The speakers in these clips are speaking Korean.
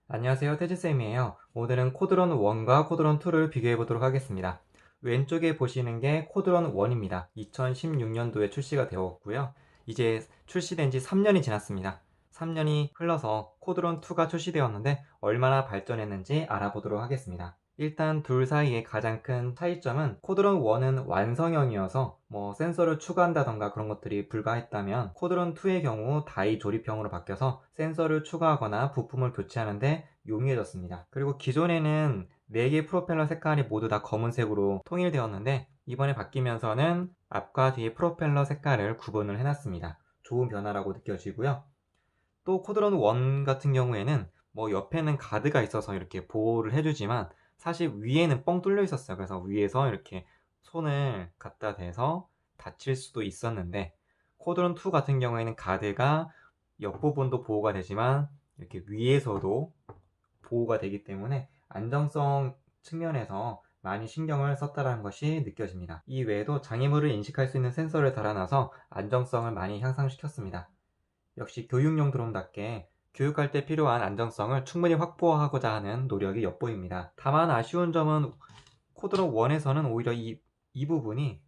안녕하세요, 태진쌤이에요. 오늘은 코드론 1과 코드론 2를 비교해 보도록 하겠습니다. 왼쪽에 보시는 게 코드론 1입니다. 2016년도에 출시가 되었고요. 이제 출시된 지 3년이 지났습니다. 3년이 흘러서 코드론 2가 출시되었는데 얼마나 발전했는지 알아보도록 하겠습니다. 일단 둘 사이의 가장 큰 차이점은 코드론 1은 완성형이어서 센서를 추가한다던가 그런 것들이 불가했다면 코드론 2의 경우 다이 조립형으로 바뀌어서 센서를 추가하거나 부품을 교체하는데 용이해졌습니다. 그리고 기존에는 4개 프로펠러 색깔이 모두 다 검은색으로 통일되었는데 이번에 바뀌면서는 앞과 뒤의 프로펠러 색깔을 구분을 해놨습니다. 좋은 변화라고 느껴지고요. 또 코드론 1 같은 경우에는 옆에는 가드가 있어서 이렇게 보호를 해주지만 사실 위에는 뻥 뚫려 있었어요. 그래서 위에서 이렇게 손을 갖다 대서 다칠 수도 있었는데 코드론 2 같은 경우에는 가드가 옆부분도 보호가 되지만 이렇게 위에서도 보호가 되기 때문에 안정성 측면에서 많이 신경을 썼다는 것이 느껴집니다. 이 외에도 장애물을 인식할 수 있는 센서를 달아놔서 안정성을 많이 향상시켰습니다. 역시 교육용 드론답게 교육할 때 필요한 안정성을 충분히 확보하고자 하는 노력이 엿보입니다. 다만 아쉬운 점은 코드론 1에서는 오히려 이 부분이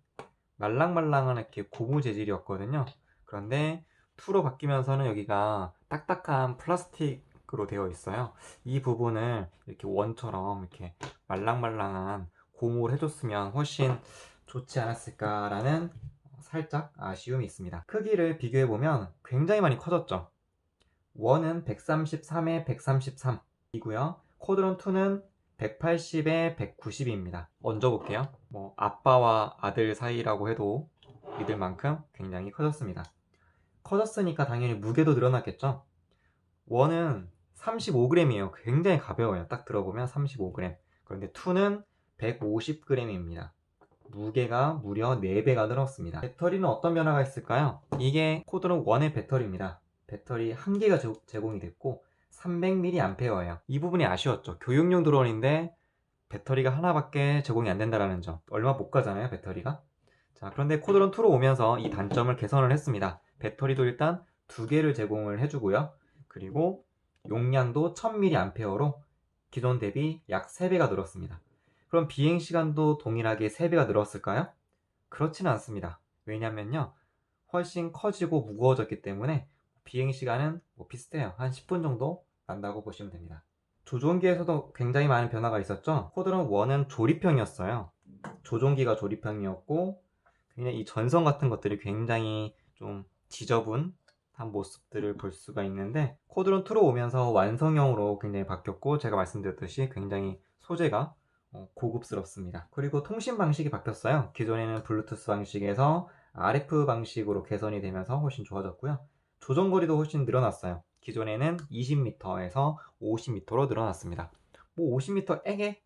말랑말랑한 이렇게 고무 재질이었거든요. 그런데 2로 바뀌면서는 여기가 딱딱한 플라스틱으로 되어 있어요. 이 부분을 이렇게 원처럼 이렇게 말랑말랑한 고무를 해줬으면 훨씬 좋지 않았을까라는 살짝 아쉬움이 있습니다. 크기를 비교해보면 굉장히 많이 커졌죠. 1은 133에 133 이고요. 코드론 2는 180에 190입니다. 얹어볼게요. 아빠와 아들 사이라고 해도 믿을 만큼 굉장히 커졌습니다. 커졌으니까 당연히 무게도 늘어났겠죠. 1은 35g이에요. 굉장히 가벼워요. 딱 들어보면 35g. 그런데 2는 150g입니다. 무게가 무려 4배가 늘었습니다. 배터리는 어떤 변화가 있을까요? 이게 코드론 1의 배터리입니다. 배터리 1개가 제공이 됐고 300mAh예요. 이 부분이 아쉬웠죠. 교육용 드론인데 배터리가 하나밖에 제공이 안 된다는 점. 얼마 못 가잖아요, 배터리가. 자, 그런데 코드론 2로 오면서 이 단점을 개선을 했습니다. 배터리도 일단 2개를 제공을 해주고요. 그리고 용량도 1000mAh로 기존 대비 약 3배가 늘었습니다. 그럼 비행시간도 동일하게 3배가 늘었을까요? 그렇지는 않습니다. 왜냐면요, 훨씬 커지고 무거워졌기 때문에 비행시간은 비슷해요. 한 10분 정도 난다고 보시면 됩니다. 조종기에서도 굉장히 많은 변화가 있었죠. 코드론 1은 조립형이었어요. 조종기가 조립형이었고 굉장히 이 전선 같은 것들이 굉장히 좀 지저분한 모습들을 볼 수가 있는데 코드론 2로 오면서 완성형으로 굉장히 바뀌었고 제가 말씀드렸듯이 굉장히 소재가 고급스럽습니다. 그리고 통신 방식이 바뀌었어요. 기존에는 블루투스 방식에서 RF 방식으로 개선이 되면서 훨씬 좋아졌고요. 조종거리도 훨씬 늘어났어요. 기존에는 20m에서 50m로 늘어났습니다. 50m 에게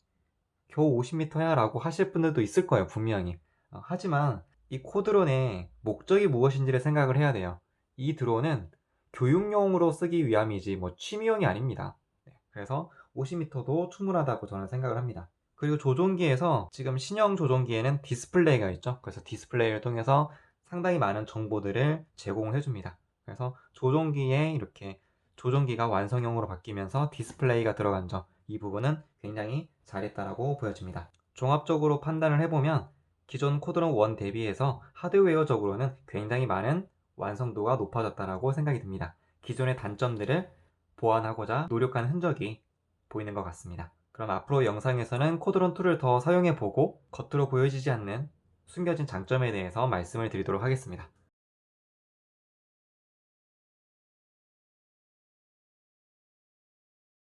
겨우 50m야 라고 하실 분들도 있을 거예요, 분명히. 하지만 이 코드론의 목적이 무엇인지를 생각을 해야 돼요. 이 드론은 교육용으로 쓰기 위함이지 취미용이 아닙니다. 그래서 50m도 충분하다고 저는 생각을 합니다. 그리고 조종기에서 지금 신형 조종기에는 디스플레이가 있죠. 그래서 디스플레이를 통해서 상당히 많은 정보들을 제공을 해줍니다. 그래서 조종기에 이렇게 조종기가 완성형으로 바뀌면서 디스플레이가 들어간 점, 이 부분은 굉장히 잘했다라고 보여집니다. 종합적으로 판단을 해보면 기존 코드론 1 대비해서 하드웨어적으로는 굉장히 많은 완성도가 높아졌다라고 생각이 듭니다. 기존의 단점들을 보완하고자 노력한 흔적이 보이는 것 같습니다. 그럼 앞으로 영상에서는 코드론 2를 더 사용해보고 겉으로 보여지지 않는 숨겨진 장점에 대해서 말씀을 드리도록 하겠습니다.